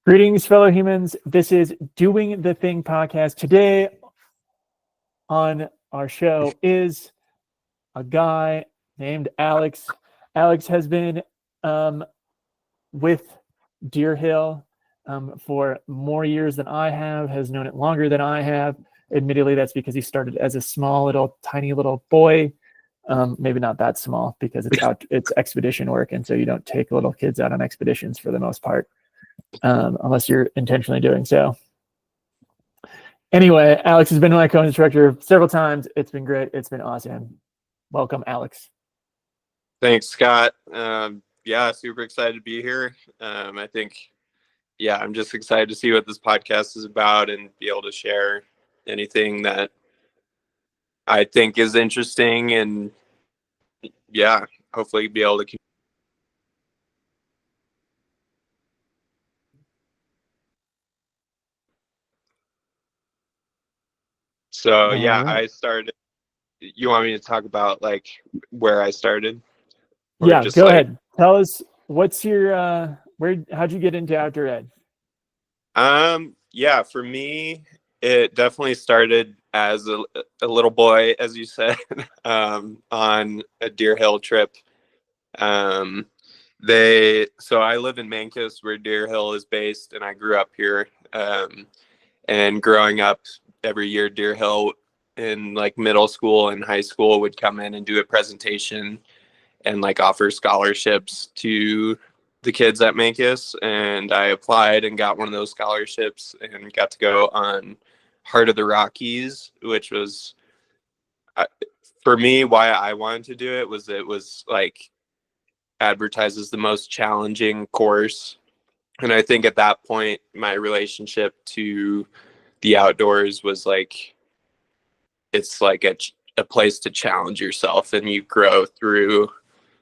Greetings, fellow humans. This is Doing the Thing podcast. Today on our show is a guy named Alex. Alex has been with Deer Hill for more years than I have, has known it longer than I have. Admittedly, that's because he started as a small, tiny little boy. Maybe not that small because it's expedition work, and so you don't take little kids out on expeditions for the most part. Unless you're intentionally doing so. Anyway, Alex has been my co-instructor several times. It's been great. It's been awesome. Welcome, Alex. Thanks, Scott. Yeah, super excited to be here. I think, I'm just excited to see what this podcast is about and be able to share anything that I think is interesting and, hopefully be able to. So, I started. You want me to talk about like where I started? Or yeah, go ahead. Tell us what's your how'd you get into outdoor ed? For me, it definitely started as a little boy, as you said, on a Deer Hill trip. So I live in Mancos, where Deer Hill is based, and I grew up here. And growing up, every year Deer Hill in like middle school and high school would come in and do a presentation and like offer scholarships to the kids at Mancos. And I applied and got one of those scholarships and got to go on Heart of the Rockies, which was, for me, why I wanted to do it was like advertised as the most challenging course. And I think at that point, my relationship to the outdoors was like, it's like a place to challenge yourself, and you grow through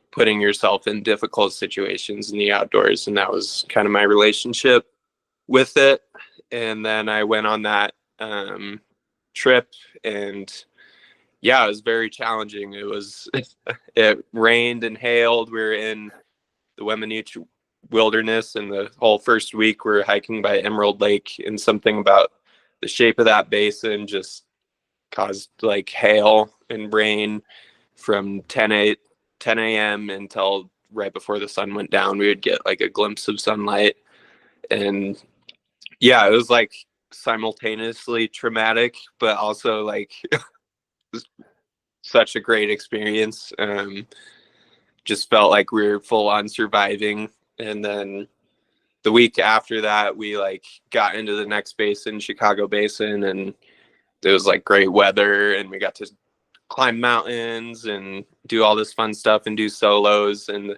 putting yourself in difficult situations in the outdoors. And that was kind of my relationship with it. And then I went on that trip, and it was very challenging. It rained and hailed. We were in the Weminuche wilderness, and the whole first week we were hiking by Emerald Lake, and something about the shape of that basin just caused like hail and rain from 10 a.m. until right before the sun went down. We would get like a glimpse of sunlight, and it was like simultaneously traumatic, but also like such a great experience. Just felt like we were full on surviving. And then the week after that, we like got into the next basin, Chicago Basin, and it was like great weather, and we got to climb mountains and do all this fun stuff and do solos. And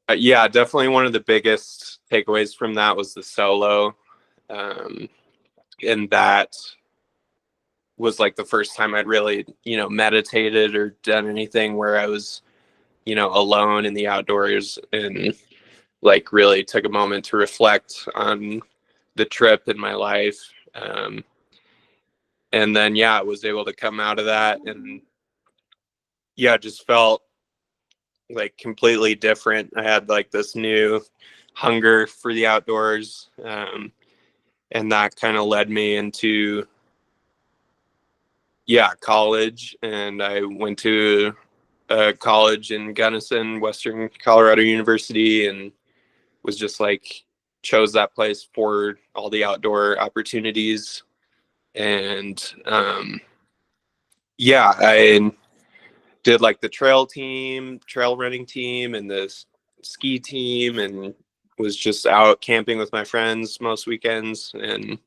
definitely one of the biggest takeaways from that was the solo. And that was like the first time I'd really, meditated or done anything where I was, alone in the outdoors, and like really took a moment to reflect on the trip in my life. And then, I was able to come out of that, and just felt like completely different. I had like this new hunger for the outdoors. And that kind of led me into, college. And I went to a college in Gunnison, Western Colorado University, and was just like, chose that place for all the outdoor opportunities. And I did like the trail running team, and the ski team, and was just out camping with my friends most weekends. And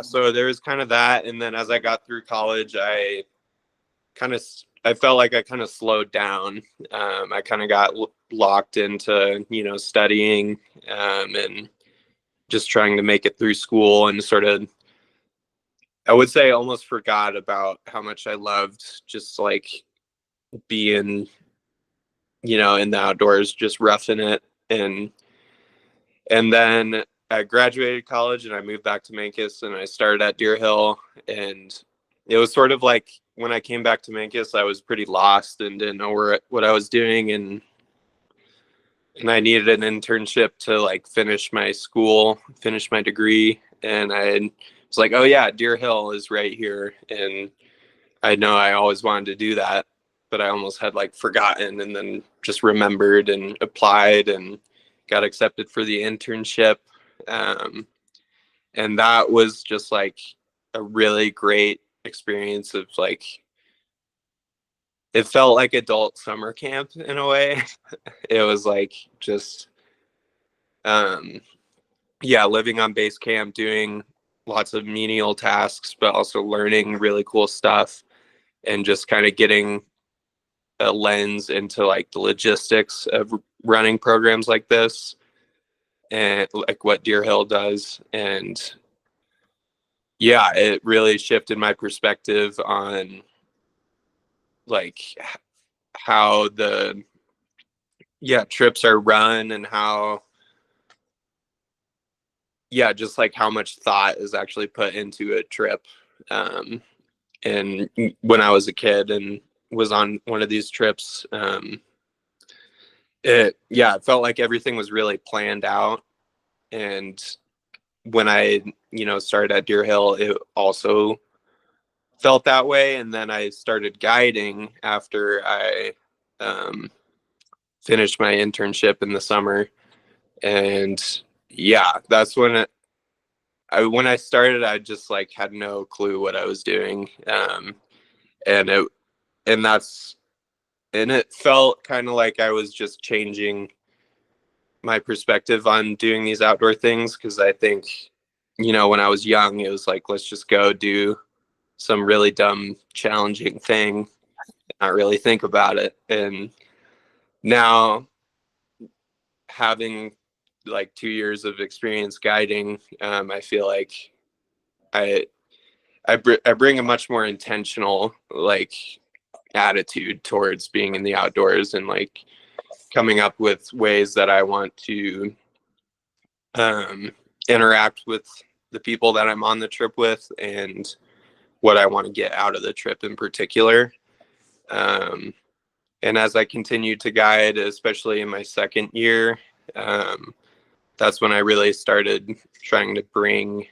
so there was kind of that. And then as I got through college, I felt like I kind of slowed down. I kind of got locked into, studying, and just trying to make it through school, and sort of, I would say, almost forgot about how much I loved just like being, in the outdoors, just roughing it. And then I graduated college, and I moved back to Mancos, and I started at Deer Hill. And it was sort of like, when I came back to Mancos, I was pretty lost and didn't know what I was doing. And and I needed an internship to like finish my school, finish my degree. And I was like, oh yeah, Deer Hill is right here. And I know I always wanted to do that, but I almost had like forgotten, and then just remembered and applied and got accepted for the internship. And that was just like a really great experience of like, it felt like adult summer camp in a way. It was like just, um, yeah, living on base camp, doing lots of menial tasks, but also learning really cool stuff and just kind of getting a lens into like the logistics of running programs like this and like what Deer Hill does. And yeah, it really shifted my perspective on like how the trips are run, and how just like how much thought is actually put into a trip. And when I was a kid and was on one of these trips, it felt like everything was really planned out. And when I started at Deer Hill, it also felt that way. And then I started guiding after I finished my internship in the summer. And yeah, that's when I started, I just like had no clue what I was doing. And it and that's and it felt kind of like I was just changing my perspective on doing these outdoor things, because I think when I was young, it was like, let's just go do some really dumb challenging thing, not really think about it. And now, having like 2 years of experience guiding, I feel like I I bring a much more intentional like attitude towards being in the outdoors, and like coming up with ways that I want to interact with the people that I'm on the trip with, and what I want to get out of the trip in particular. And as I continued to guide, especially in my second year, that's when I really started trying to bring,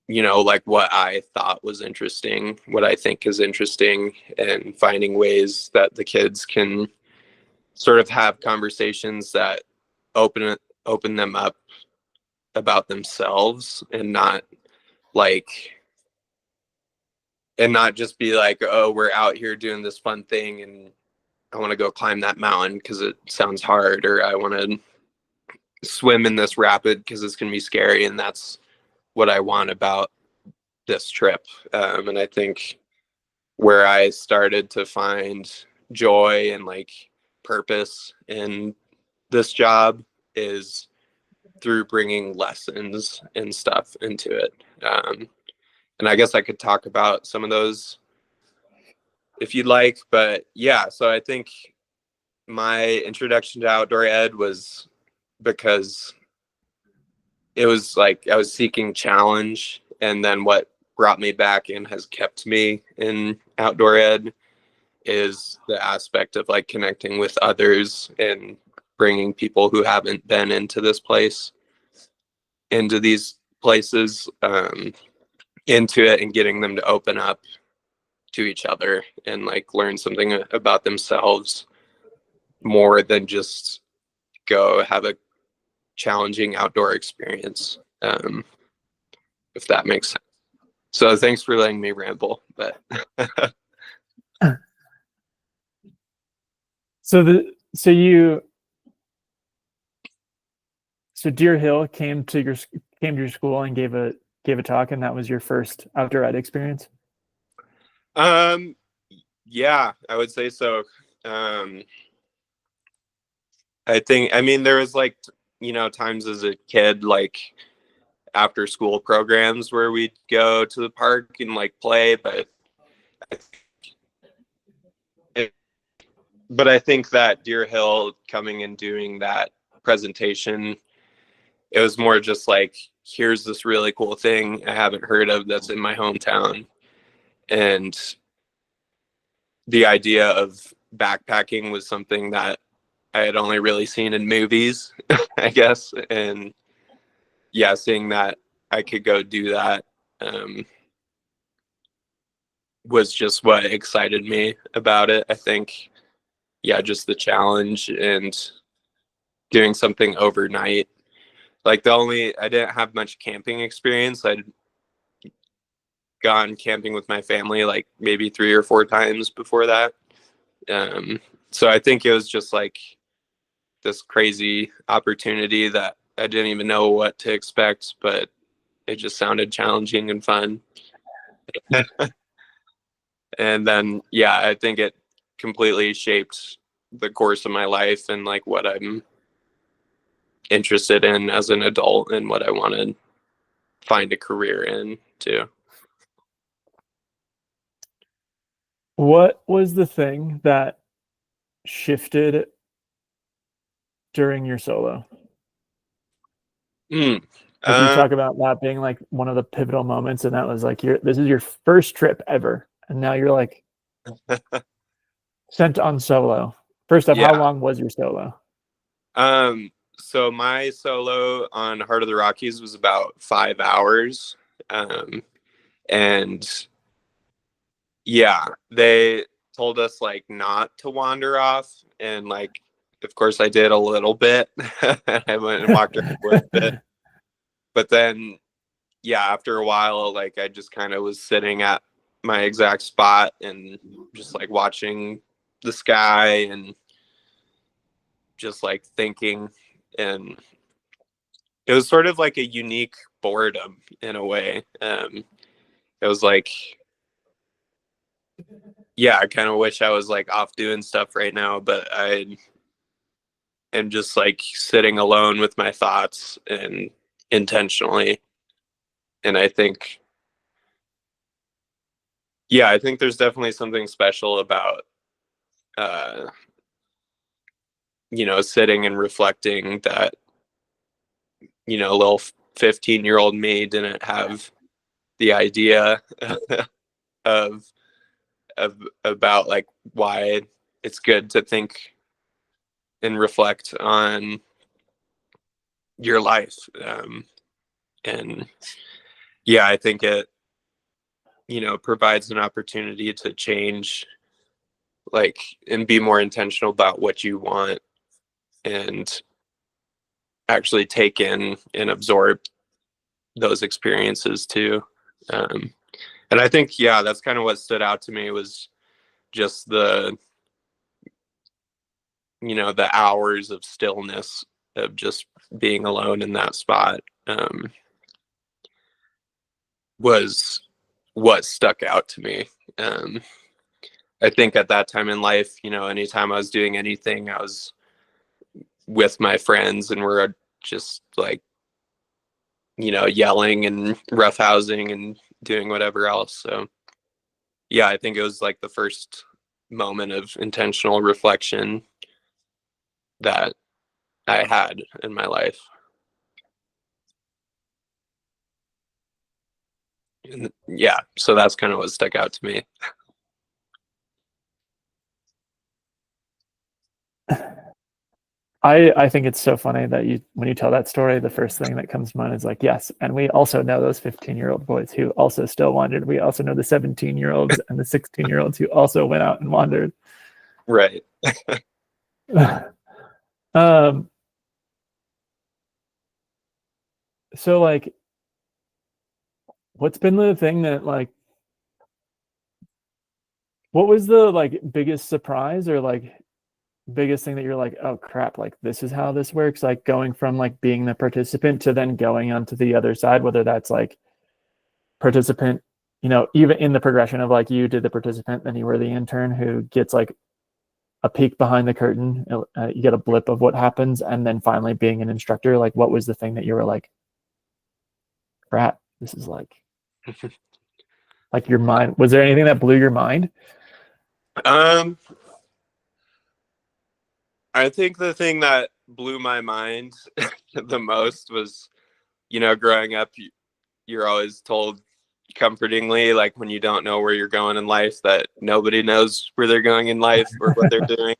like what I thought was interesting, what I think is interesting, and finding ways that the kids can sort of have conversations that open them up about themselves, and not like and not just be like, oh, we're out here doing this fun thing and I want to go climb that mountain because it sounds hard, or I want to swim in this rapid because it's going to be scary. And that's what I want about this trip. And I think where I started to find joy and like purpose in this job is through bringing lessons and stuff into it. And I guess I could talk about some of those if you'd like, but yeah, so I think my introduction to outdoor ed was because it was like I was seeking challenge, and then what brought me back and has kept me in outdoor ed is the aspect of like connecting with others and bringing people who haven't been into this place into these places, into it, and getting them to open up to each other and like learn something about themselves more than just go have a challenging outdoor experience, if that makes sense. So thanks for letting me ramble, but So Deer Hill came to your school and gave a talk, and that was your first outdoor ed experience? Yeah, I would say so. I mean, there was like, times as a kid, like after school programs where we'd go to the park and like play, but I think that Deer Hill coming and doing that presentation, it was more just like, here's this really cool thing I haven't heard of that's in my hometown. And the idea of backpacking was something that I had only really seen in movies, I guess. And yeah, seeing that I could go do that was just what excited me about it. I think, yeah, just the challenge and doing something overnight. Like I didn't have much camping experience. I'd gone camping with my family like maybe 3 or 4 times before that. So I think it was just like this crazy opportunity that I didn't even know what to expect, but it just sounded challenging and fun. And then, yeah, I think it completely shaped the course of my life and like what I'm interested in as an adult and what I want to find a career in too. What was the thing that shifted during your solo? Mm. Like you talk about that being like one of the pivotal moments, and that was like this is your first trip ever, and now you're like sent on solo. First off, how Yeah. long was your solo? So my solo on Heart of the Rockies was about 5 hours. And yeah, they told us like not to wander off. And like, of course I did a little bit. I went and walked around a little bit. But then, yeah, after a while, like I just kind of was sitting at my exact spot and just like watching the sky and just like thinking. And it was sort of like a unique boredom in a way. It was like, yeah, I kind of wish I was like off doing stuff right now, but I am just like sitting alone with my thoughts and intentionally. And I think, yeah, I think there's definitely something special about, uh, sitting and reflecting that, little 15-year-old me didn't have the idea of about like why it's good to think and reflect on your life. And yeah, I think it, provides an opportunity to change, like, and be more intentional about what you want and actually take in and absorb those experiences too. Um, and I think, yeah, that's kind of what stood out to me was just the hours of stillness of just being alone in that spot was what stuck out to me. I think at that time in life, anytime I was doing anything, I was with my friends and we're just like, yelling and roughhousing and doing whatever else. So yeah, I think it was like the first moment of intentional reflection that I had in my life. And yeah, so that's kind of what stuck out to me. I think it's so funny that when you tell that story, the first thing that comes to mind is like, yes, and we also know those 15-year-old boys who also still wandered. We also know the 17-year-olds and the 16-year-olds who also went out and wandered. Right. So like, what's been the thing that like, what was the like biggest surprise or like biggest thing that you're like, oh crap, like this is how this works, like going from like being the participant to then going onto the other side, whether that's like participant, even in the progression of like you did the participant, then you were the intern who gets like a peek behind the curtain, you get a blip of what happens, and then finally being an instructor. Like what was the thing that you were like, crap, this is like your mind, was there anything that blew your mind? Um, I think the thing that blew my mind the most was, growing up, you're always told comfortingly, like when you don't know where you're going in life, that nobody knows where they're going in life or what they're doing.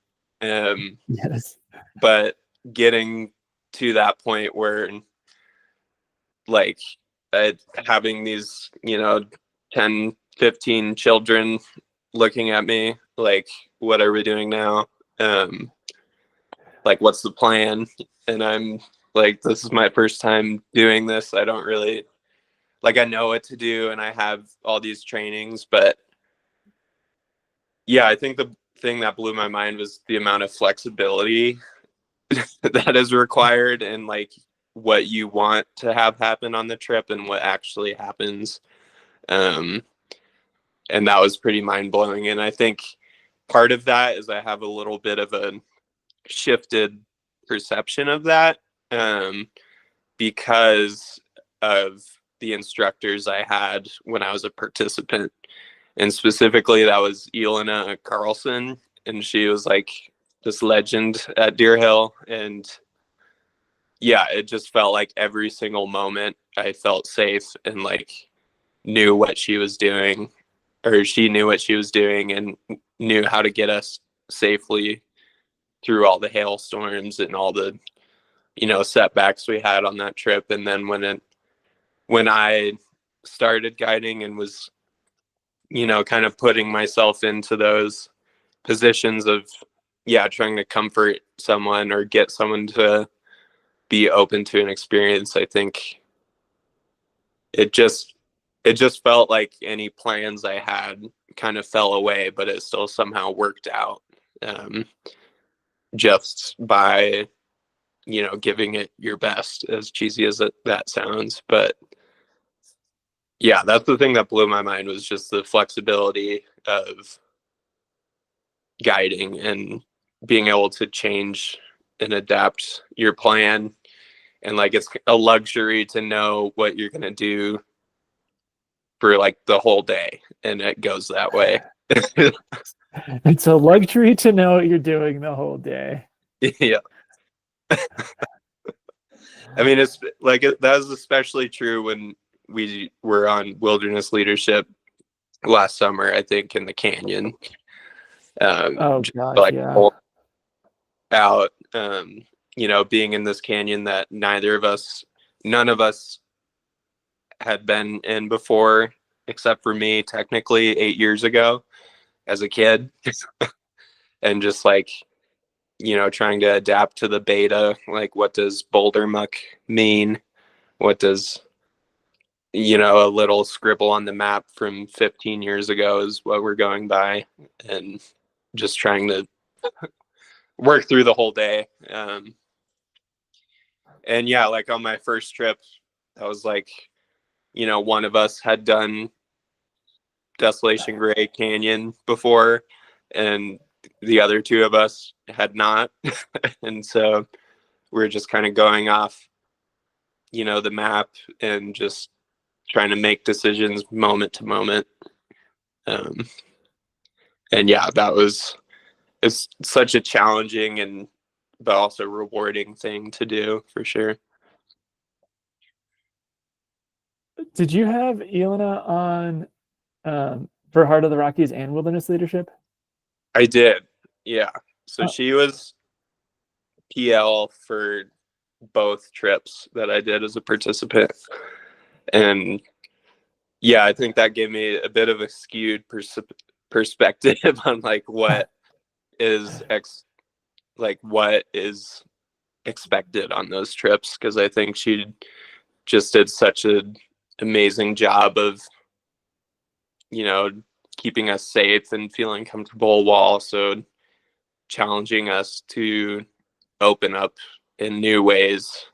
Yes. But getting to that point where like having these, 10, 15 children looking at me like, what are we doing now? Like, what's the plan? And I'm like, this is my first time doing this. I don't really like, I know what to do and I have all these trainings, but yeah, I think the thing that blew my mind was the amount of flexibility that is required and like what you want to have happen on the trip and what actually happens. Um, and that was pretty mind blowing. And I think part of that is I have a little bit of a shifted perception of that, because of the instructors I had when I was a participant. And specifically, that was Elena Carlson. And she was like this legend at Deer Hill. And yeah, it just felt like every single moment I felt safe and like knew what she was doing, or she knew what she was doing and knew how to get us safely through all the hailstorms and all the, setbacks we had on that trip. And then when I started guiding and was, kind of putting myself into those positions of, yeah, trying to comfort someone or get someone to be open to an experience, I think it just felt like any plans I had kind of fell away, but it still somehow worked out, just by giving it your best, as cheesy as that sounds. But yeah, that's the thing that blew my mind, was just the flexibility of guiding and being able to change and adapt your plan. And like, it's a luxury to know what you're going to do for like the whole day, and it goes that way. It's a luxury to know what you're doing the whole day. Yeah. I mean, it's like, that was especially true when we were on wilderness leadership last summer, I think, in the canyon. Oh just gosh, like yeah. out, being in this canyon that none of us had been in before, except for me, technically 8 years ago as a kid. And just like, trying to adapt to the beta. Like, what does boulder muck mean? What does, a little scribble on the map from 15 years ago is what we're going by, and just trying to work through the whole day. And yeah, like on my first trip, I was like, one of us had done Desolation Gray Canyon before, and the other two of us had not. And so we're just kind of going off, the map and just trying to make decisions moment to moment. And yeah, it's such a challenging but also rewarding thing to do, for sure. Did you have Elena on for Heart of the Rockies and Wilderness Leadership? I did. Yeah. So Oh, she was PL for both trips that I did as a participant. And yeah, I think that gave me a bit of a skewed perspective on like what is expected on those trips, because I think she just did such an amazing job of, keeping us safe and feeling comfortable, while also challenging us to open up in new ways.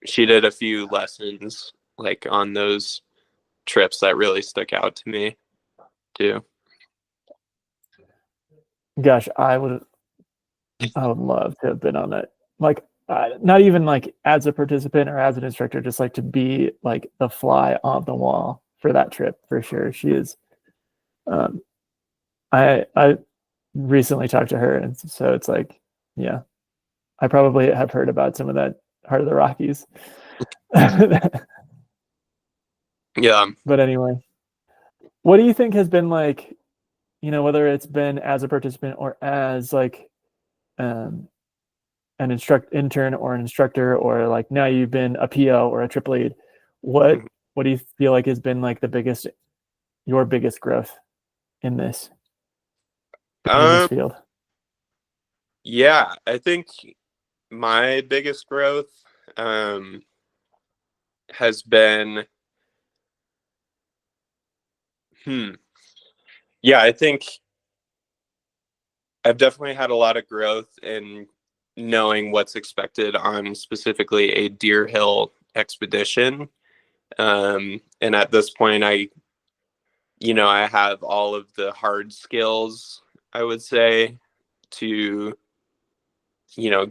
She did a few lessons like on those trips that really stuck out to me too. gosh, I would love to have been on that. Like, not even like as a participant or as an instructor, just like to be like the fly on the wall for that trip for sure. She is. I recently talked to her, and so it's like, yeah, I probably have heard about some of that Heart of the Rockies. Yeah. But anyway, what do you think has been like, whether it's been as a participant or as like an intern or an instructor, or like now you've been a PO or a trip lead, what do you feel like has been like your biggest growth in this field? Yeah, I think my biggest growth has been yeah, I think I've definitely had a lot of growth in knowing what's expected on specifically a Deer Hill expedition. And at this point, I have all of the hard skills, I would say, to,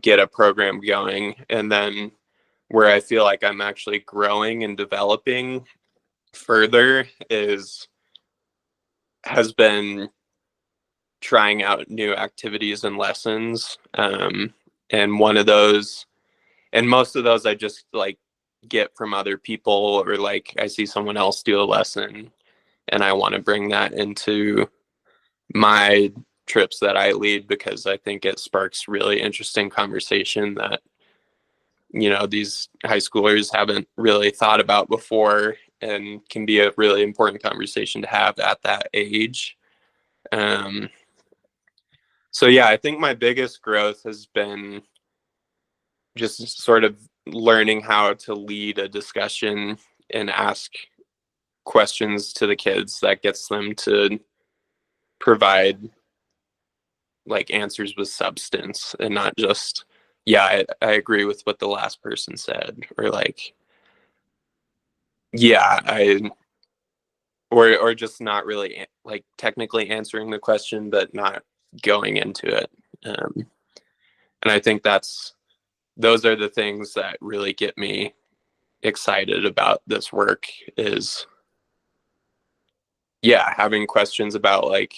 get a program going. And then where I feel like I'm actually growing and developing further has been trying out new activities and lessons. And one of those, and most of those I just like get from other people, or like I see someone else do a lesson and I want to bring that into my trips that I lead, because I think it sparks really interesting conversation that, these high schoolers haven't really thought about before, and can be a really important conversation to have at that age. So yeah, I think my biggest growth has been just sort of learning how to lead a discussion and ask questions to the kids that gets them to provide like answers with substance, and not just, yeah, I agree with what the last person said, or like, yeah, or just not really like technically answering the question, but not going into it. And I think those are the things that really get me excited about this work, is, yeah, having questions about like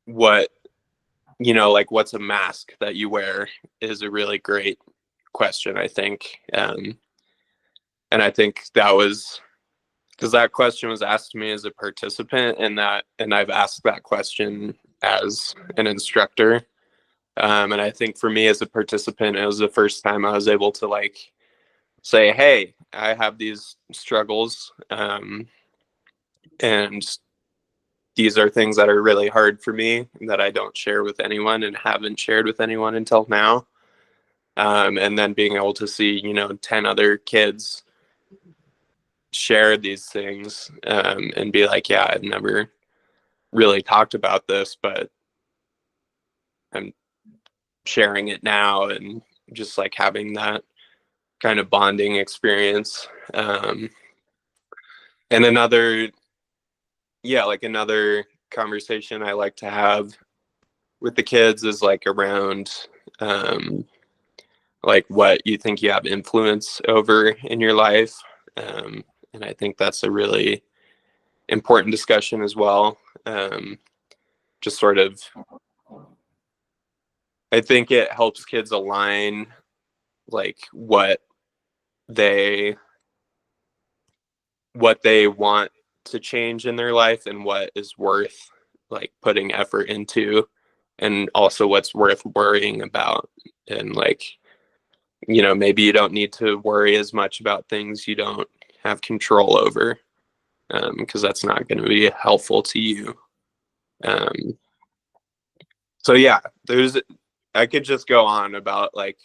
what, like what's a mask that you wear is a really great question, I think. And I think that was because that question was asked to me as a participant, and I've asked that question as an instructor. And I think for me as a participant, it was the first time I was able to like say, hey, I have these struggles, and these are things that are really hard for me that I don't share with anyone and haven't shared with anyone until now. And then being able to see, 10 other kids share these things, and be like, yeah, I've never really talked about this, but I'm sharing it now, and just like having that kind of bonding experience. And another conversation I like to have with the kids is like around like what you think you have influence over in your life. And I think that's a really important discussion as well. Just sort of, I think it helps kids align like what they want to change in their life, and what is worth like putting effort into, and also what's worth worrying about. And like, maybe you don't need to worry as much about things you don't have control over, because that's not going to be helpful to you. So yeah, I could just go on about like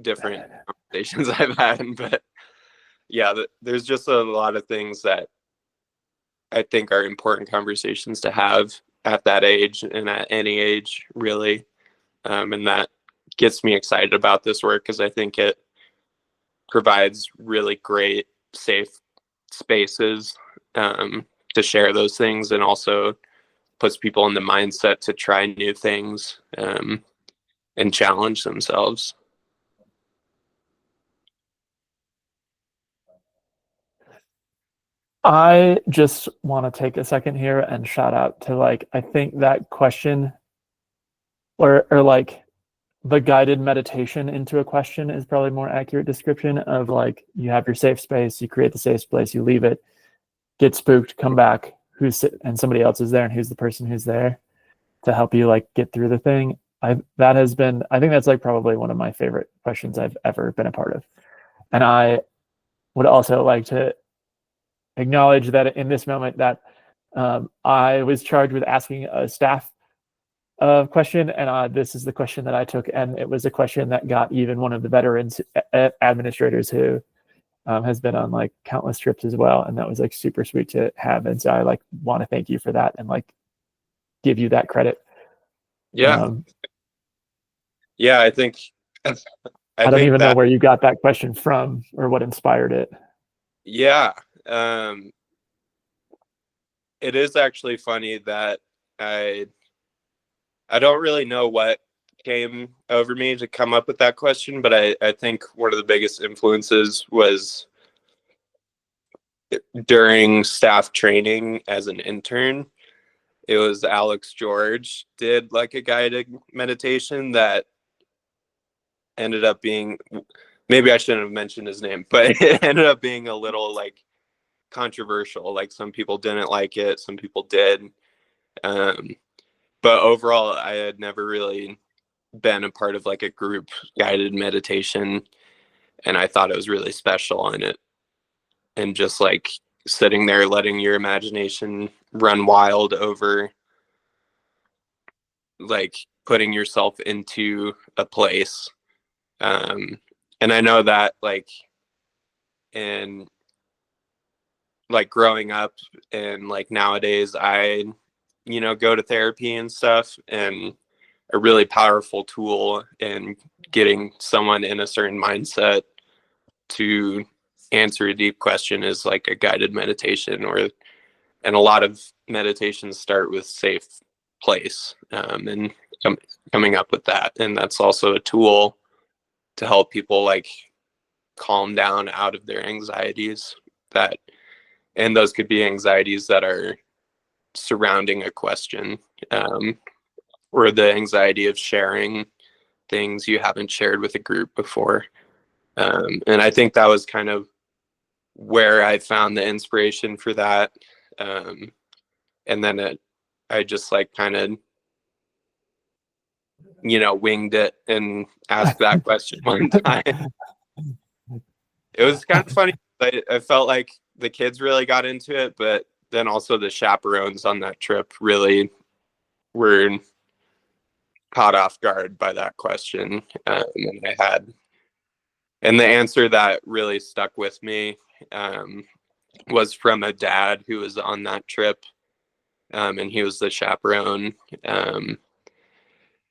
different conversations I've had, but yeah, there's just a lot of things that I think are important conversations to have at that age, and at any age really. And that gets me excited about this work, because I think it provides really great, safe spaces to share those things, and also puts people in the mindset to try new things, and challenge themselves. I just want to take a second here and shout out to like, I think that question or like the guided meditation into a question is probably a more accurate description of like, you have your safe space, you create the safe space, you leave it, get spooked, come back, and somebody else is there, and who's the person who's there to help you like get through the thing. that has been, I think that's like probably one of my favorite questions I've ever been a part of. And I would also like to acknowledge that in this moment that I was charged with asking a staff question, and this is the question that I took, and it was a question that got even one of the veterans administrators who has been on like countless trips as well, and that was like super sweet to have. And so I like want to thank you for that and like give you that credit. Yeah. Yeah, I think I don't even know where you got that question from or what inspired it. Yeah. It is actually funny that I don't really know what came over me to come up with that question, but I think one of the biggest influences was during staff training as an intern. It was Alex George did like a guided meditation that ended up being, maybe I shouldn't have mentioned his name, but it ended up being a little like controversial. Like some people didn't like it, some people did. But overall, I had never really been a part of like a group guided meditation, and I thought it was really special on it. And just like sitting there, letting your imagination run wild over like putting yourself into a place. And I know that like in like growing up and like nowadays, I, go to therapy and stuff, and a really powerful tool in getting someone in a certain mindset to answer a deep question is like a guided meditation, and a lot of meditations start with safe place, and coming up with that. And that's also a tool to help people like calm down out of their anxieties, and those could be anxieties that are surrounding a question, or the anxiety of sharing things you haven't shared with a group before. And I think that was kind of where I found the inspiration for that. And then I just like kind of, winged it and asked that question one time. It was kind of funny. I felt like the kids really got into it, but then also the chaperones on that trip really were caught off guard by that question. And the answer that really stuck with me was from a dad who was on that trip, and he was the chaperone.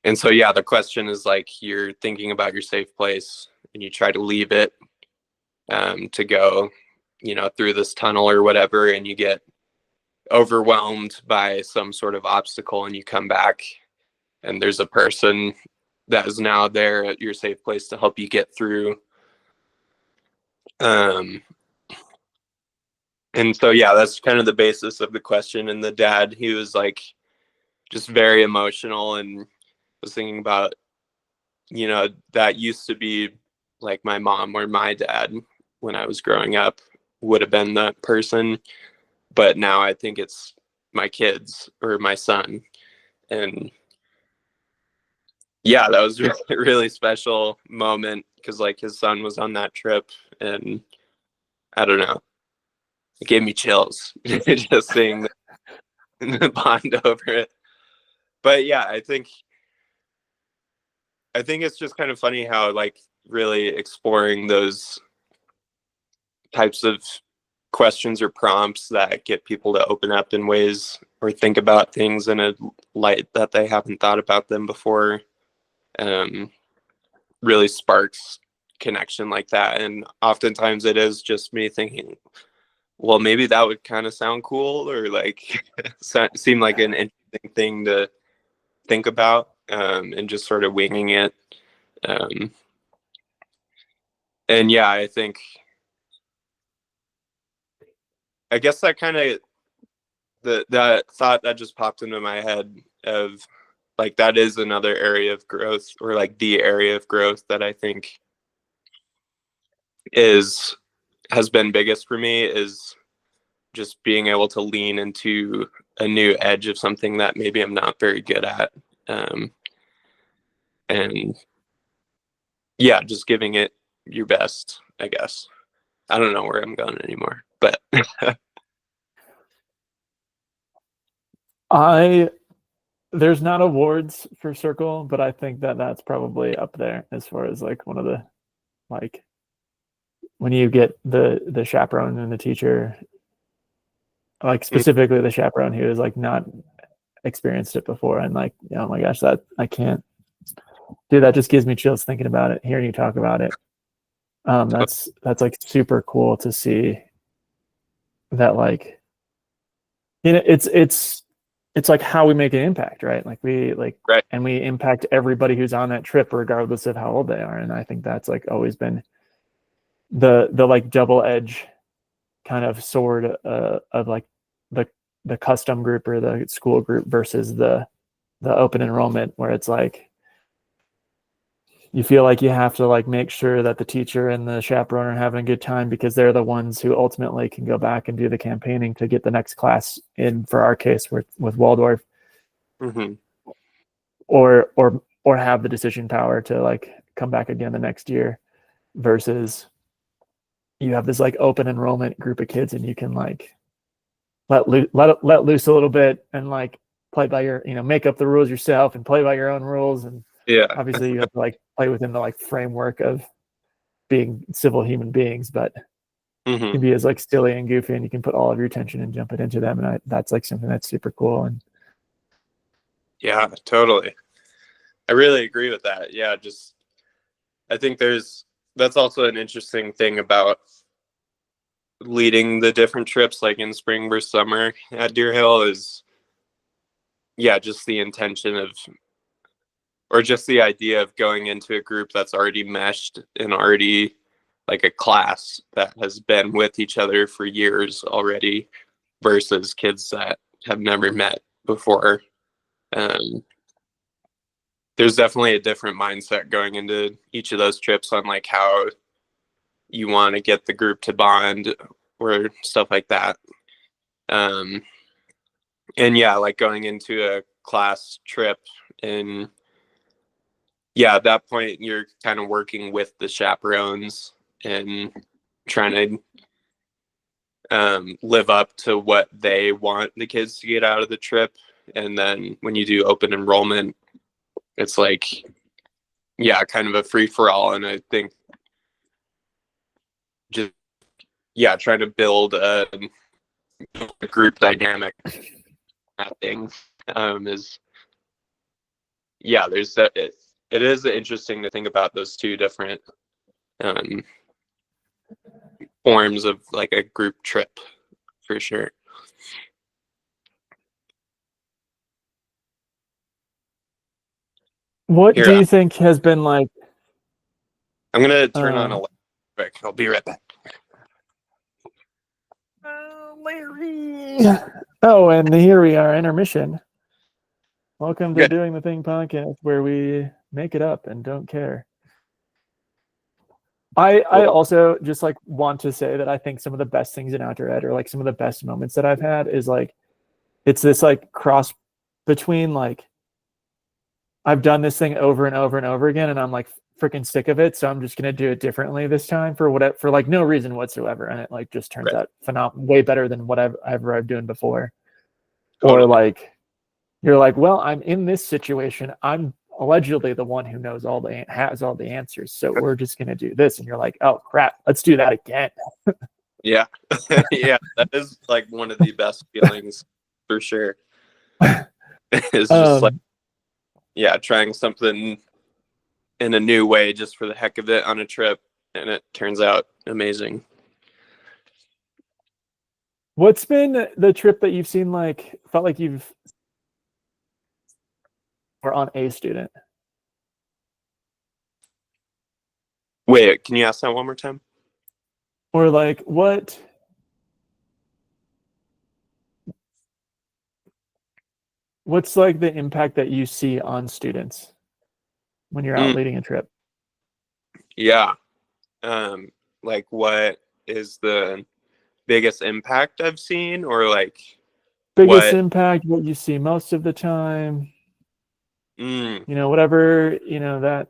And so, yeah, the question is like you're thinking about your safe place and you try to leave it to go, through this tunnel or whatever, and you get overwhelmed by some sort of obstacle and you come back and there's a person that is now there at your safe place to help you get through. And so, yeah, that's kind of the basis of the question. And the dad, he was like just very emotional and was thinking about, that used to be like my mom or my dad when I was growing up would have been that person. But now I think it's my kids or my son. And yeah, that was a really special moment because like his son was on that trip, and I don't know, it gave me chills just seeing the bond over it. But yeah, I think it's just kind of funny how like really exploring those types of questions or prompts that get people to open up in ways or think about things in a light that they haven't thought about them before, really sparks connection like that. And oftentimes it is just me thinking, well, maybe that would kind of sound cool, or like seem like an interesting thing to think about, and just sort of winging it. Um, and yeah, I guess that kind of the thought that just popped into my head of like that is another area of growth, or like the area of growth that I think has been biggest for me, is just being able to lean into a new edge of something that maybe I'm not very good at. and yeah, just giving it your best, I guess. I don't know where I'm going anymore, but There's not awards for Circle, but I think that that's probably up there as far as like one of the, like, when you get the chaperone and the teacher, like specifically the chaperone who has like not experienced it before, and like, oh my gosh, that I can't, dude, that just gives me chills thinking about it, hearing you talk about it. That's like super cool to see that, like, you know, it's like how we make an impact, right? Like we like, right. and we impact everybody who's on that trip regardless of how old they are. And I think that's like always been the like double edge kind of sword of like the custom group or the school group versus the open enrollment, where it's like you feel like you have to like make sure that the teacher and the chaperone are having a good time because they're the ones who ultimately can go back and do the campaigning to get the next class in, for our case with Waldorf. Mm-hmm. or have the decision power to like come back again the next year, versus you have this like open enrollment group of kids and you can like let loose a little bit and like play by your, you know, make up the rules yourself and play by your own rules. And Yeah. obviously you have to like play within the like framework of being civil human beings, but you can be as like silly and goofy and you can put all of your attention and jump it into them. And that's like something that's super cool. And yeah, totally. I really agree with that. Yeah, just I think that's also an interesting thing about leading the different trips, like in spring versus summer at Deer Hill, is yeah, just the intention of, or just the idea of going into a group that's already meshed and already like a class that has been with each other for years already versus kids that have never met before. There's definitely a different mindset going into each of those trips on like how you want to get the group to bond or stuff like that. And yeah, like going into a class trip, and yeah, at that point you're kind of working with the chaperones and trying to live up to what they want the kids to get out of the trip. And then when you do open enrollment, it's like, yeah, kind of a free for all. And I think just, yeah, trying to build a group dynamic thing is, yeah, there's that. It is interesting to think about those two different um, forms of like a group trip for sure. what Here, do you think has been like, I'm gonna turn on a light quick. I'll be right back. Larry? Oh, and here we are, intermission. Welcome to Doing the Thing podcast, where we make it up and don't care. I also just like want to say that I think some of the best things in outdoor ed, or like some of the best moments that I've had, is like, it's this like cross between like, I've done this thing over and over and over again and I'm like freaking sick of it, so I'm just gonna do it differently this time for whatever, for like no reason whatsoever, and it like just turns out way better than whatever I've doing before. Totally. Or like, you're like, well, I'm in this situation, I'm allegedly the one who knows has all the answers, so we're just gonna do this, and you're like, oh crap, let's do that again. Yeah. Yeah, that is like one of the best feelings for sure. It's just like, yeah, trying something in a new way just for the heck of it on a trip, and it turns out amazing. What's been the trip that you've seen, like, felt like you've were on a student? Wait, can you ask that one more time? Or like, what's like the impact that you see on students when you're out leading a trip? Yeah. Like, what is the biggest impact I've seen, or like biggest impact, what you see most of the time? Mm. You know, whatever, you know, that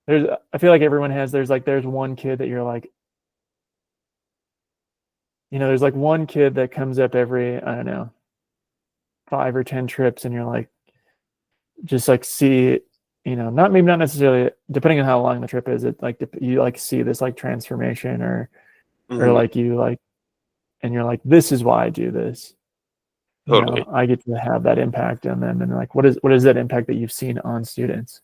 I feel like everyone has, there's one kid that you're like, you know, there's like one kid that comes up every, I don't know, 5 or 10 trips, and you're like, just like see, you know, not necessarily, depending on how long the trip is, it like you like see this like transformation, or Hmm. like you like, and you're like, this is why I do this. You know, Totally. I get to have that impact on them, and like, what is that impact that you've seen on students?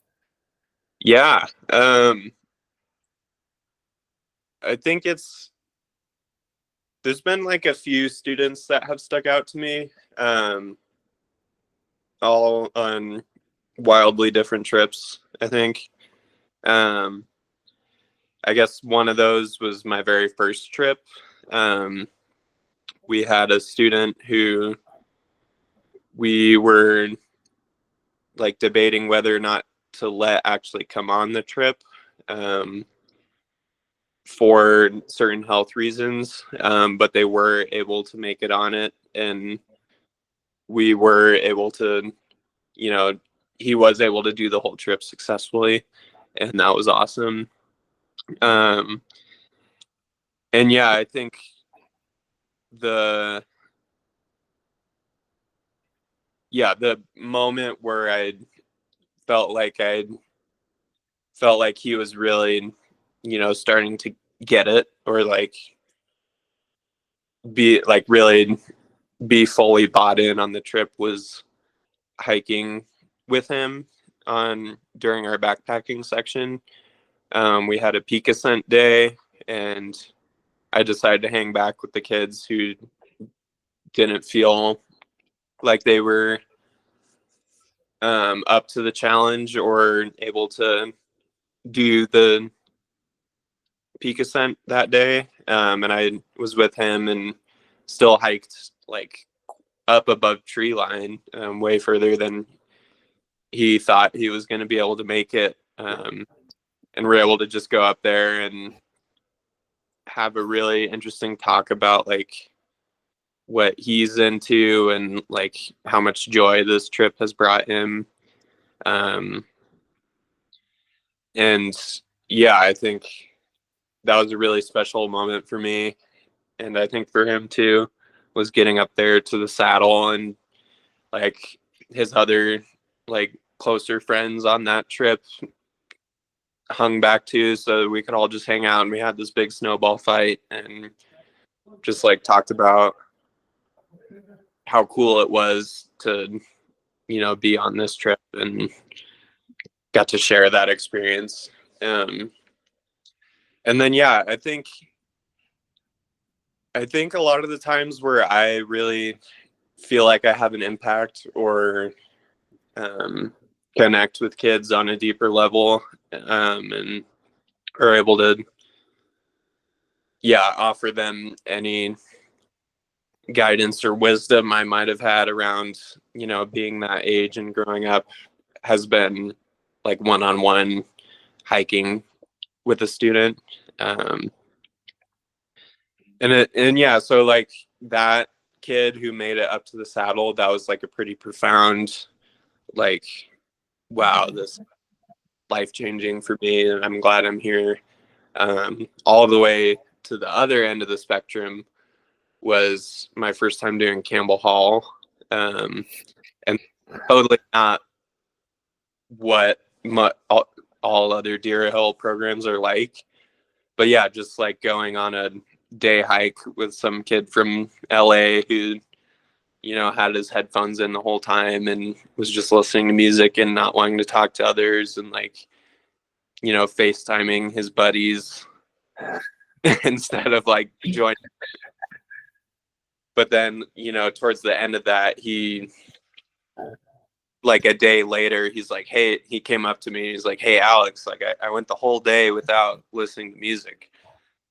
Yeah. I think there's been like a few students that have stuck out to me, all on wildly different trips, I think. Um, I guess one of those was my very first trip. Um, we had a student who we were like debating whether or not to let actually come on the trip, um, for certain health reasons, but they were able to make it on it, and we were able to, you know, he was able to do the whole trip successfully, and that was awesome. Um, and yeah, I think the the moment where felt like I felt like he was really, you know, starting to get it, or like be like really be fully bought in on the trip, was hiking with him on during our backpacking section. We had a peak ascent day, and I decided to hang back with the kids who didn't feel like they were up to the challenge or able to do the peak ascent that day. And I was with him and still hiked like up above tree line, way further than he thought he was going to be able to make it. And we're able to just go up there and have a really interesting talk about like what he's into and like how much joy this trip has brought him. Um, and yeah, I think that was a really special moment for me, and I think for him too, was getting up there to the saddle, and like his other like closer friends on that trip hung back too, so we could all just hang out, and we had this big snowball fight and just like talked about how cool it was to, you know, be on this trip and got to share that experience. Um, and then yeah, I think a lot of the times where I really feel like I have an impact or um, connect with kids on a deeper level, and are able to offer them any guidance or wisdom I might have had around, you know, being that age and growing up, has been like one-on-one hiking with a student. um, and yeah, so like that kid who made it up to the saddle, that was like a pretty profound, like, wow, this life changing for me, and I'm glad I'm here. All the way to the other end of the spectrum was my first time doing Campbell Hall, and totally not what all other Deer Hill programs are like. But yeah, just like going on a day hike with some kid from LA who, you know, had his headphones in the whole time and was just listening to music and not wanting to talk to others, and like, you know, FaceTiming his buddies instead of like joining. But then, you know, towards the end of that, he, like a day later, he's like, hey, he came up to me. He's like, hey, Alex, like I went the whole day without listening to music.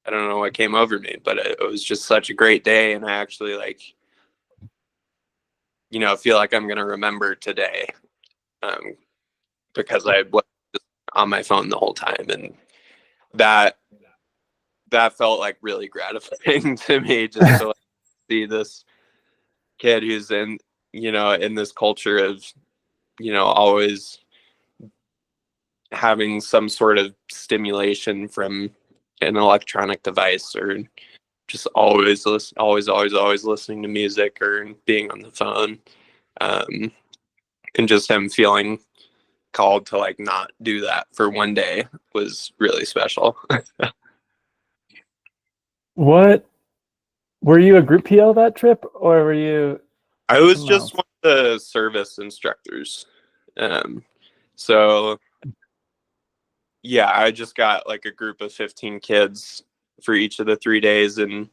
I don't know what came over me, but it was just such a great day. And I actually like, you know, feel like I'm going to remember today, um, because I was on my phone the whole time. And that, that felt like really gratifying to me, just to like, see this kid who's in, you know, in this culture of, you know, always having some sort of stimulation from an electronic device, or just always listening to music or being on the phone. And just him feeling called to like not do that for one day was really special. What were you a group PL that trip, or were you I was someone just else? one of the service instructors. So yeah, I just got like a group of 15 kids for each of the 3 days, and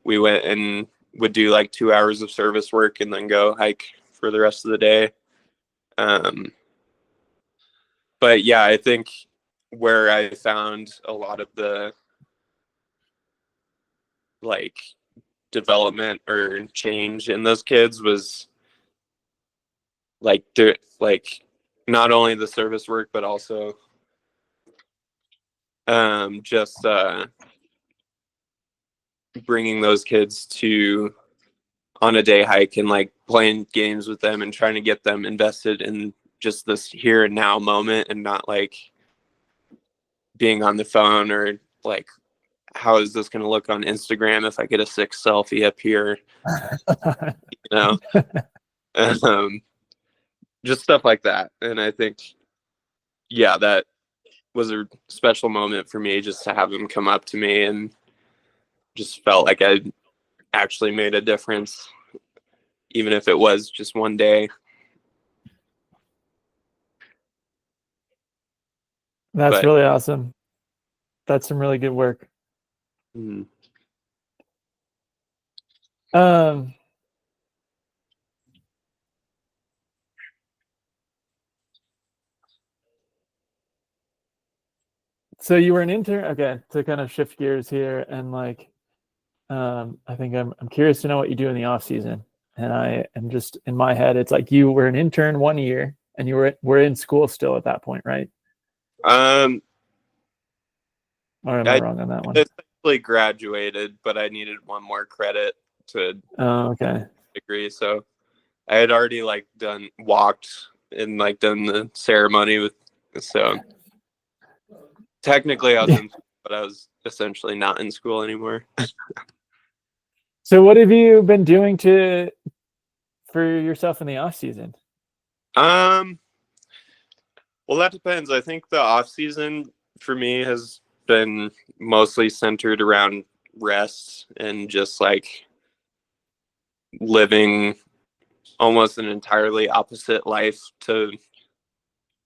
we went and would do like 2 hours of service work and then go hike for the rest of the day. Um, but yeah, I think where I found a lot of the like development or change in those kids was like not only the service work but also just bringing those kids to on a day hike and like playing games with them and trying to get them invested in just this here and now moment, and not like being on the phone or like, how is this going to look on Instagram if I get a sick selfie up here, you know? um, just stuff like that. And I think, yeah, that was a special moment for me, just to have him come up to me, and just felt like I actually made a difference, even if it was just one day. That's But really awesome. That's some really good work. mm, Um, so you were an intern. Okay, to kind of shift gears here, and like, I think I'm curious to know what you do in the off season. And I am just in my head, it's like you were an intern 1 year, and were in school still at that point, right? um, Or am I I wrong on that one? essentially graduated, but I needed one more credit to Oh, okay. degree. So I had already like walked and like done the ceremony with. So technically I was in, but I was essentially not in school anymore. So what have you been doing to for yourself in the off season? Um, well, that depends. I think the off season for me has been mostly centered around rest and just like living almost an entirely opposite life to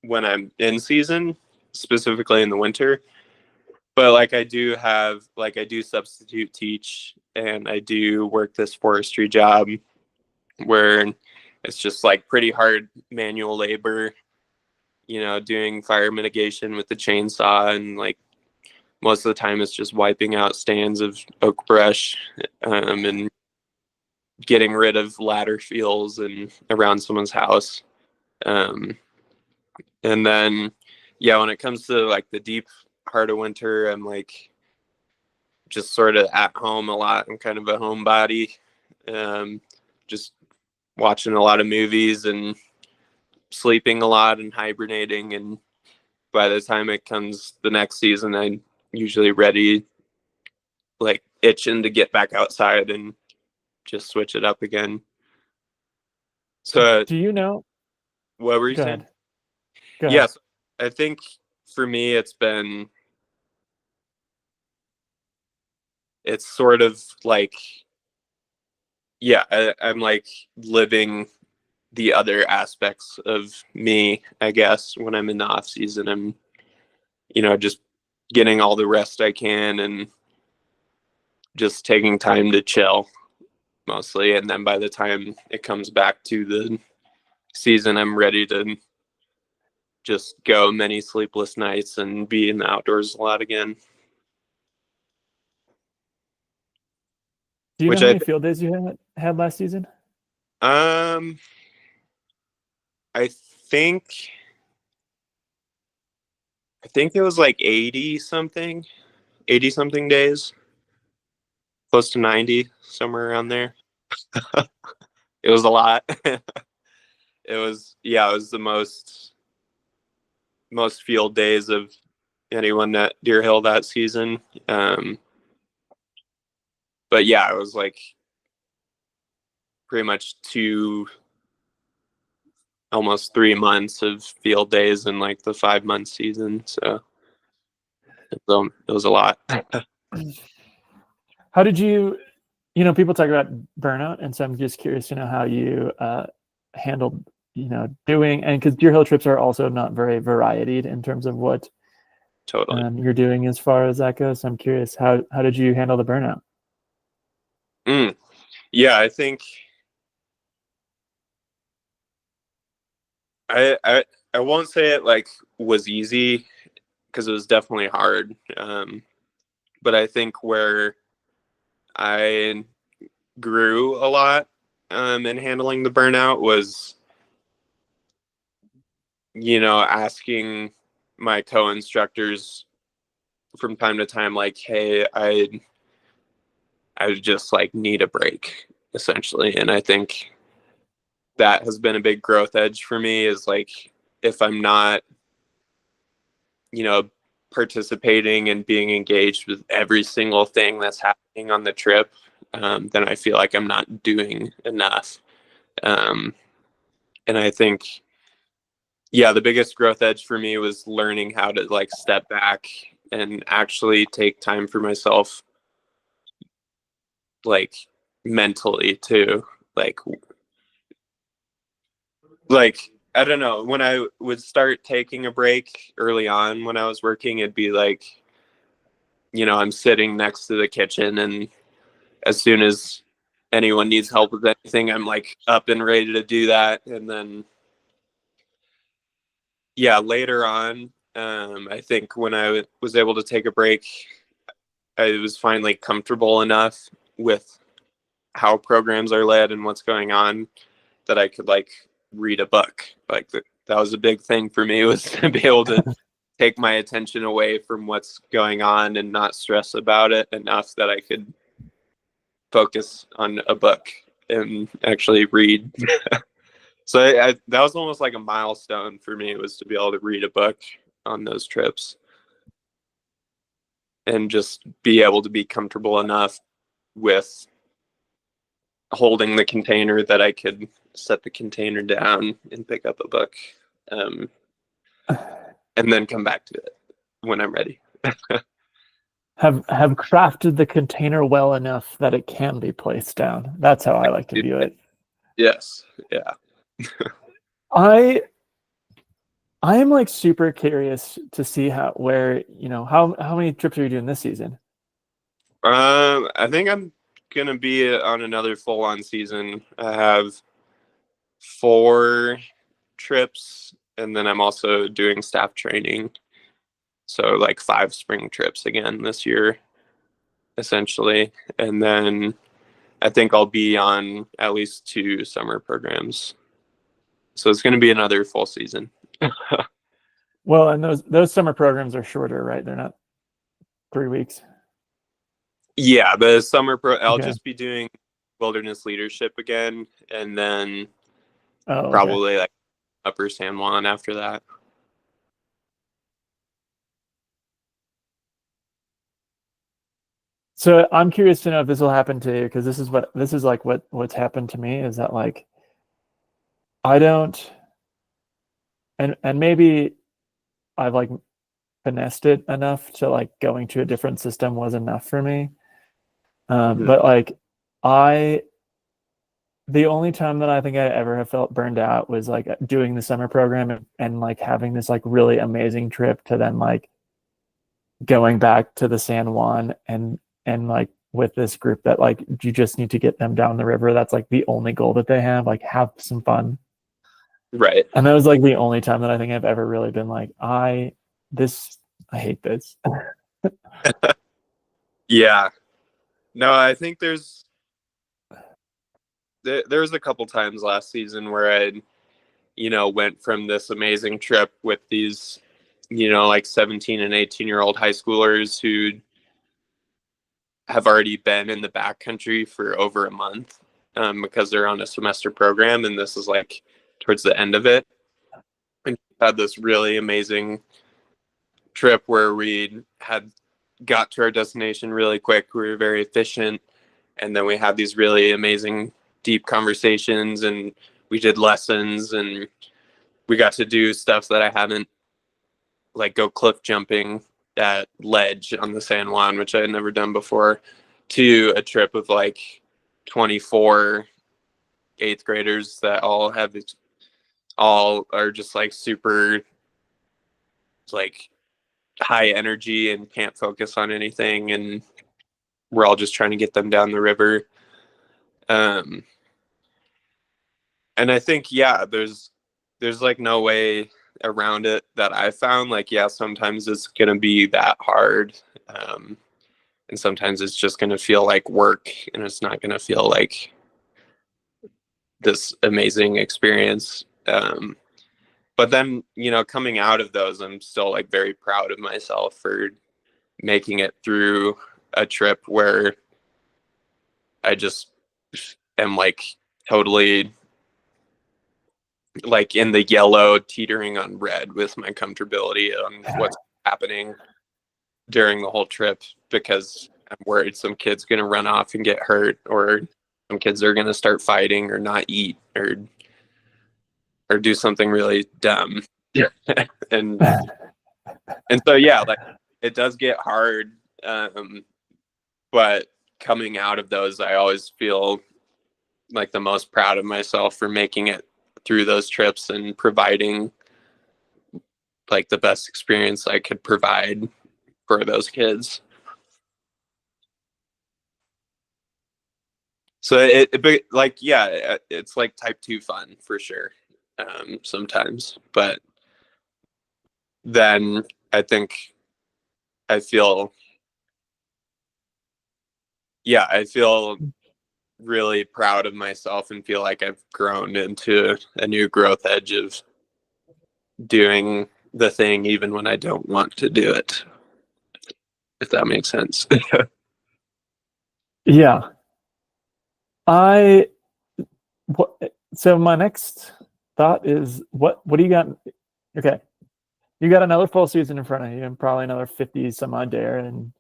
when I'm in season, specifically in the winter. But like I do substitute teach, and I do work this forestry job where it's just like pretty hard manual labor, doing fire mitigation with the chainsaw, and like most of the time it's just wiping out stands of oak brush, and getting rid of ladder fields and around someone's house. Um, and then, yeah, when it comes to like the deep heart of winter, I'm like just sort of at home a lot. I'm kind of a homebody, just watching a lot of movies and sleeping a lot and hibernating. And by the time it comes the next season, I'm usually ready, like itching to get back outside and just switch it up again. So, Do you know? what were you Go saying? ahead. Go ahead. Yes, I think for me, it's sort of like, yeah, I'm like living the other aspects of me, I guess, when I'm in the off season. I'm, just getting all the rest I can and just taking time to chill mostly. And then by the time it comes back to the season, I'm ready to just go many sleepless nights and be in the outdoors a lot again. Do you know Which how many field days you had last season? um, I think, it was like 80 something days, close to 90, somewhere around there. It was a lot. It was, yeah, it was the most field days of anyone at Deer Hill that season. But yeah, it was like pretty much almost 3 months of field days in like the 5 month season. So it was a lot. How did you, people talk about burnout, and so I'm just curious to know how you handled, doing, and because Deer Hill trips are also not very varied in terms of what Totally. you're doing as far as that goes. So I'm curious, how did you handle the burnout? Yeah, I think I won't say it like was easy, because it was definitely hard. But I think where I grew a lot in handling the burnout was, asking my co-instructors from time to time, like, hey, I just like need a break, essentially. And I think that has been a big growth edge for me, is like, if I'm not, participating and being engaged with every single thing that's happening on the trip, then I feel like I'm not doing enough. And I think, yeah, the biggest growth edge for me was learning how to like step back and actually take time for myself, like mentally too. Like I don't know, when I would start taking a break early on when I was working, it'd be like, I'm sitting next to the kitchen, and as soon as anyone needs help with anything, I'm like up and ready to do that. And then, yeah, later on, I think when I was able to take a break, I was finally comfortable enough with how programs are led and what's going on that I could like read a book. Like that was a big thing for me, was to be able to take my attention away from what's going on and not stress about it enough that I could focus on a book and actually read. So that was almost like a milestone for me, was to be able to read a book on those trips and just be able to be comfortable enough with holding the container that I could set the container down and pick up a book, and then come back to it when I'm ready. Have crafted the container well enough that it can be placed down. That's how I like to view it. Yes. Yeah. I am like super curious to see how many trips are you doing this season? I think I'm gonna be on another full-on season. I have 4 trips, and then I'm also doing staff training, so like 5 spring trips again this year, essentially. And then I think I'll be on at least 2 summer programs, so it's going to be another full season. Well, and those summer programs are shorter, right? They're not 3 weeks. Yeah, the summer I'll Okay. just be doing wilderness leadership again, and then Oh, okay. probably like Upper San Juan after that. So I'm curious to know if this will happen to you, because this is like what's happened to me, is that like I don't, and maybe I've like finessed it enough to like going to a different system was enough for me. But like the only time that I think I ever have felt burned out was like doing the summer program, and like having this like really amazing trip to then like going back to the San Juan, and like with this group that like you just need to get them down the river. That's like the only goal that they have, like have some fun. Right. And that was like the only time that I think I've ever really been like, I hate this. Yeah. No, I think there's a couple times last season where I, went from this amazing trip with these, like 17 and 18-year-old high schoolers who have already been in the backcountry for over a month, because they're on a semester program, and this is like towards the end of it. And had this really amazing trip where we had got to our destination really quick. We were very efficient, and then we had these really amazing deep conversations, and we did lessons, and we got to do stuff that I haven't, like go cliff jumping at Ledge on the San Juan, which I had never done before, to a trip of like 24 eighth graders that all are just like super like high energy and can't focus on anything, and we're all just trying to get them down the river. And I think, yeah, there's like no way around it that I found. Like, yeah, sometimes it's gonna be that hard, and sometimes it's just gonna feel like work, and it's not gonna feel like this amazing experience. But then, coming out of those, I'm still like very proud of myself for making it through a trip where I just am like totally like in the yellow, teetering on red with my comfortability on what's happening during the whole trip, because I'm worried some kid's going to run off and get hurt, or some kids are going to start fighting or not eat or do something really dumb. Yeah. and so, yeah, like it does get hard. But coming out of those, I always feel like the most proud of myself for making it through those trips and providing like the best experience I could provide for those kids. So it like, yeah, it's like type 2 fun for sure. Sometimes, but then I think I feel really proud of myself and feel like I've grown into a new growth edge of doing the thing even when I don't want to do it, if that makes sense. Yeah. So my next thought is, what do you got? Okay. You got another full season in front of you, and probably another 50 some odd there, and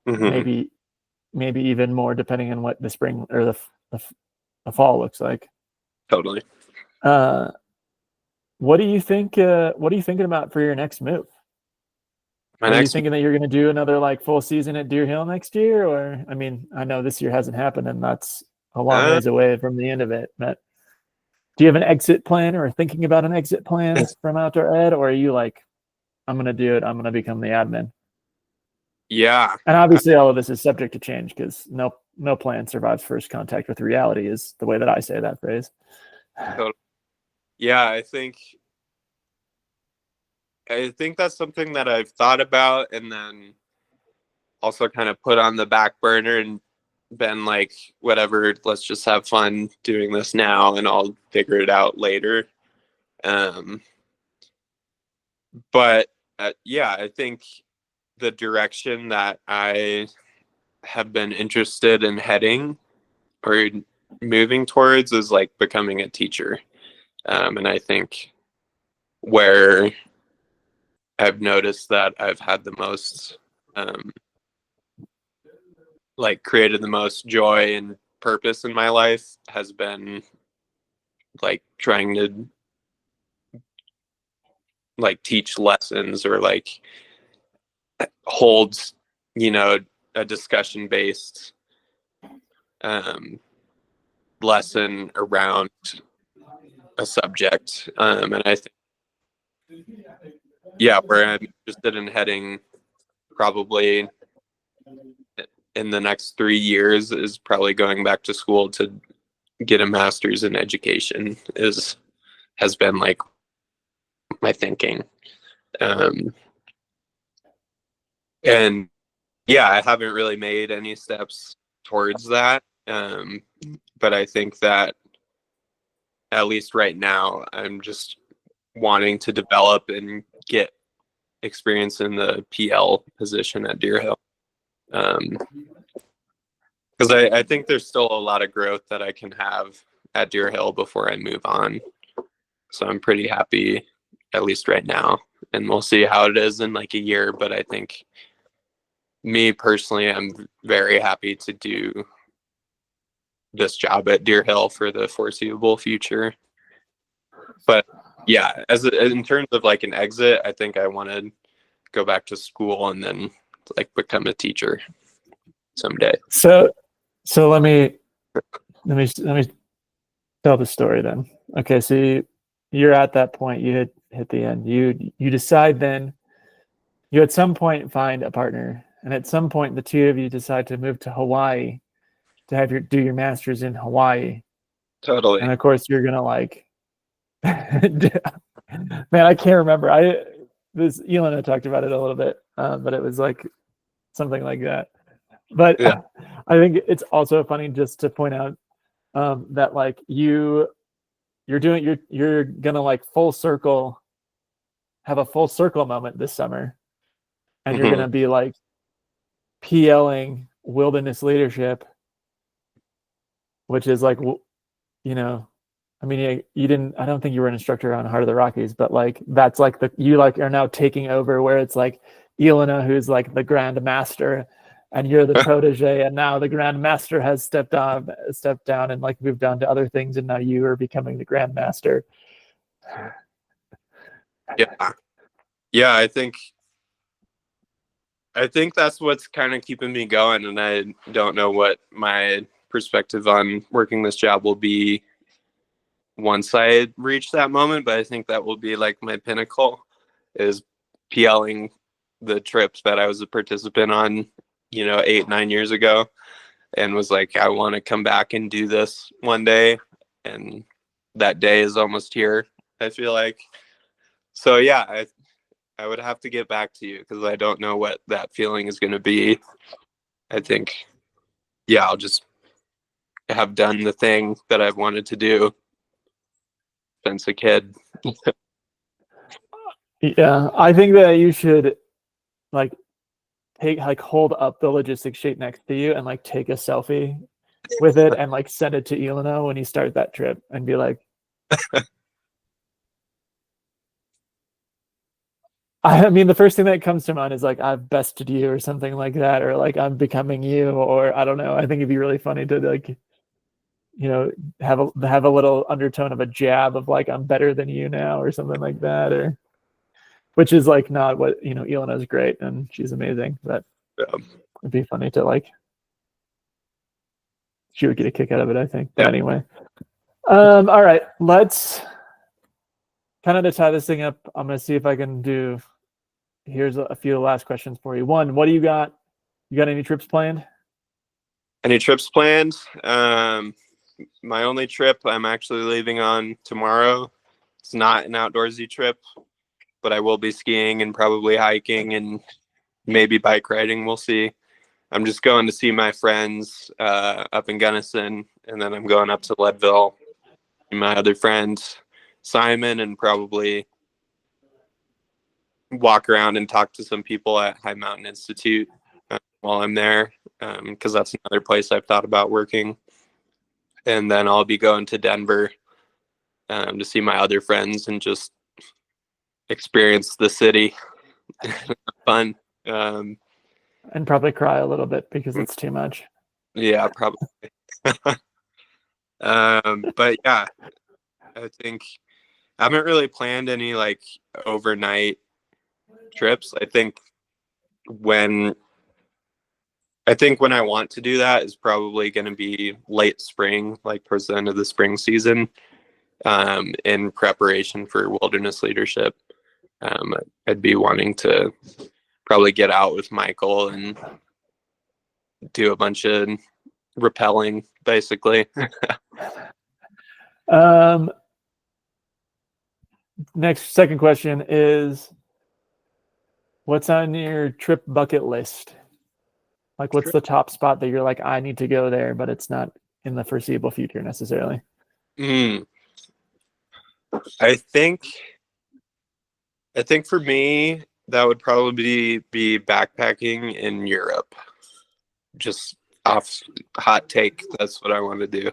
maybe even more depending on what the spring or the fall looks like. Totally. What do you think? What are you thinking about for your next move? Are you thinking that you're going to do another like full season at Deer Hill next year? Or, I mean, I know this year hasn't happened, and that's a long ways away from the end of it, but do you have an exit plan or thinking about an exit plan from outdoor ed? Or are you like, I'm going to do it, I'm going to become the admin? Yeah. And obviously all of this is subject to change, because no plan survives first contact with reality is the way that I say that phrase. Totally. Yeah, I think that's something that I've thought about, and then also kind of put on the back burner and been like, whatever, let's just have fun doing this now and I'll figure it out later. But yeah, I think the direction that I have been interested in heading or moving towards is like becoming a teacher. And I think where I've noticed that I've had the most, like created the most joy and purpose in my life has been like trying to like teach lessons or like hold, a discussion based lesson around a subject. And I think, yeah, where I'm interested in heading probably in the next 3 years is probably going back to school to get a master's in education has been like my thinking. And yeah, I haven't really made any steps towards that. But I think that at least right now, I'm just wanting to develop and get experience in the PL position at Deer Hill. Because I think there's still a lot of growth that I can have at Deer Hill before I move on. So I'm pretty happy at least right now. And we'll see how it is in like a year. But I think me personally, I'm very happy to do this job at Deer Hill for the foreseeable future. But yeah, in terms of like an exit, I think I want to go back to school and then like become a teacher someday. So let me tell the story then. Okay, so you're at that point. You hit the end. You decide then. You at some point find a partner, and at some point the two of you decide to move to Hawaii to have do your master's in Hawaii. Totally. And of course you're gonna like, man, I can't remember. Elena talked about it a little bit, but it was like something like that. But yeah. I think it's also funny just to point out that like you're gonna like have a full circle moment this summer, and you're gonna be like PLing wilderness leadership, which is like, you know, I mean, you didn't. I don't think you were an instructor on Heart of the Rockies, but like that's like you like are now taking over where it's like Elena, who's like the Grand Master, and you're the protege, and now the Grand Master has stepped down and like moved on to other things, and now you are becoming the Grand Master. Yeah. I think that's what's kind of keeping me going, and I don't know what my perspective on working this job will be once I reach that moment, but I think that will be like my pinnacle is PLing the trips that I was a participant on, 8-9 years ago, and was like, I want to come back and do this one day, and that day is almost here, I feel like. So yeah, I would have to get back to you because I don't know what that feeling is going to be. I think, yeah, I'll just have done the thing that I've wanted to do since a kid. Yeah, I think that you should like hold up the logistics sheet next to you and like take a selfie with it and like send it to Elena when you start that trip and be like, I mean, the first thing that comes to mind is like, I've bested you or something like that, or like I'm becoming you, or I don't know. I think it'd be really funny to like, have a little undertone of a jab of like, I'm better than you now or something like that, or which is like not what, Elena's great and she's amazing, but it'd be funny to like, she would get a kick out of it, I think. But anyway, all right, let's kind of to tie this thing up. I'm going to see if I can do, here's a few last questions for you. One, what do you got? You got any trips planned? Any trips planned? My only trip I'm actually leaving on tomorrow. It's not an outdoorsy trip, but I will be skiing and probably hiking and maybe bike riding. We'll see. I'm just going to see my friends up in Gunnison, and then I'm going up to Leadville, my other friend Simon, and probably walk around and talk to some people at High Mountain Institute while I'm there, because that's another place I've thought about working. And then I'll be going to Denver to see my other friends and just experience the city. Fun. And probably cry a little bit because it's too much. Yeah, probably. But yeah, I think I haven't really planned any like overnight trips. I think when I want to do that is probably going to be late spring, like towards the end of the spring season, in preparation for wilderness leadership. I'd be wanting to probably get out with Michael and do a bunch of rappelling, basically. Second question is, what's on your trip bucket list? Like, what's the top spot that you're like, I need to go there, but it's not in the foreseeable future necessarily? I think for me, that would probably be backpacking in Europe. Just off hot take, that's what I want to do.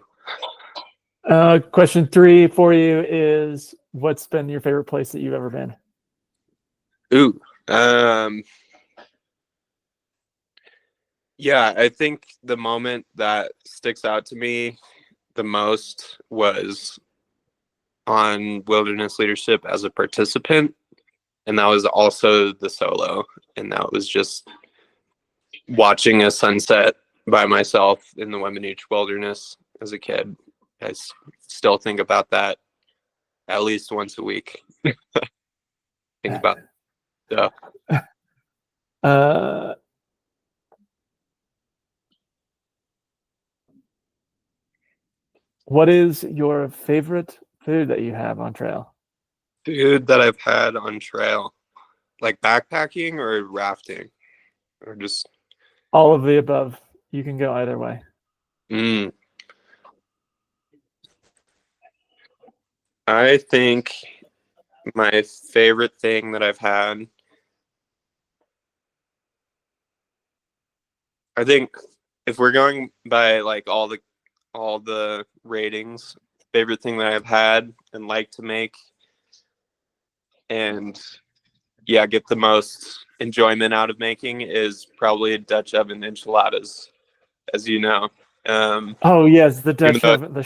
Question 3 for you is, what's been your favorite place that you've ever been? Ooh. Yeah, I think the moment that sticks out to me the most was on wilderness leadership as a participant, and that was also the solo, and that was just watching a sunset by myself in the Weminiche wilderness as a kid. I still think about that at least once a week. Think about stuff. Uh, what is your favorite food that you have on trail? Food that I've had on trail, like backpacking or rafting, or just All of the above. You can go either way. mm, I think my favorite thing that I've had, I think if we're going by like all the ratings, favorite thing that I've had and like to make and yeah, get the most enjoyment out of making is probably Dutch oven enchiladas, as you know. Um, Oh yes, the Even Dutch though it oven.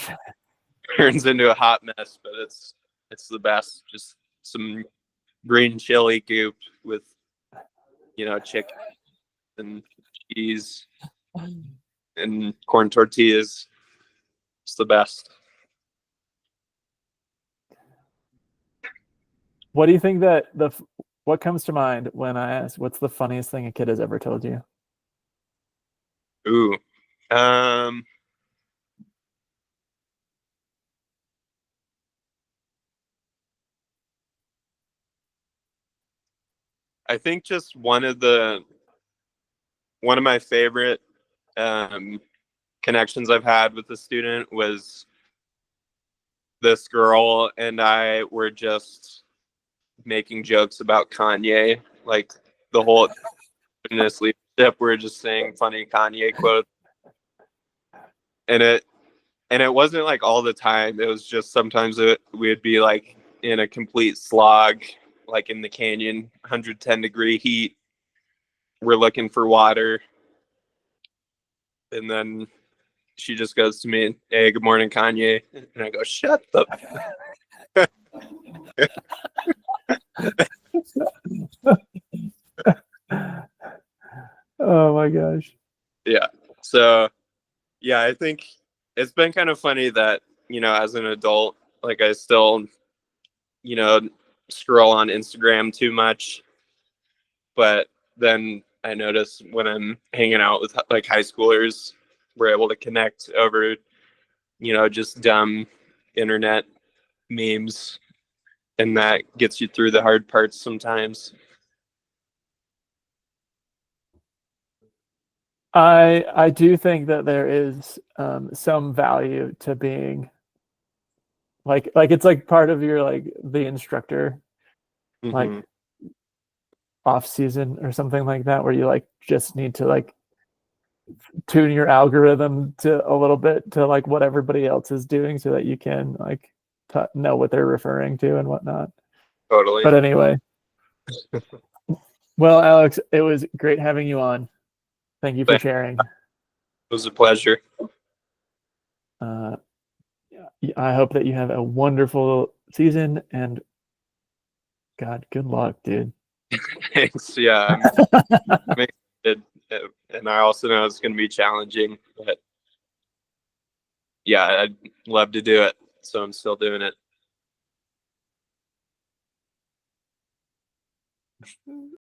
turns into a hot mess, but it's the best. Just some green chili goop with chicken and cheese and corn tortillas. It's the best. What do you think that what comes to mind when I ask what's the funniest thing a kid has ever told you? Ooh. Um, I think just one of my favorite um, connections I've had with a student was this girl and I were just making jokes about Kanye, like the whole fitness leadership. We are just saying funny Kanye quotes, and it wasn't like all the time. It was just sometimes we'd be like in a complete slog, like in the canyon, 110-degree heat. We're looking for water, and then she just goes to me, "Hey, good morning, Kanye," and I go, "Shut the." Oh my gosh. Yeah. So yeah, I think it's been kind of funny that as an adult, like I still you know scroll on Instagram too much, but then I notice when I'm hanging out with like high schoolers, we're able to connect over just dumb internet memes, and that gets you through the hard parts sometimes. I do think that there is some value to being like it's like part of your like the instructor like Mm-hmm. off season or something like that where you like just need to like tune your algorithm to a little bit to like what everybody else is doing so that you can like know what they're referring to and whatnot. Totally. But anyway, well, Alex, it was great having you on. Thank you for It sharing. was a pleasure. Uh, I hope that you have a wonderful season and God, good luck, dude. Thanks. Yeah, I'm excited, and I also know it's going to be challenging, but yeah, I'd love to do it, so I'm still doing it.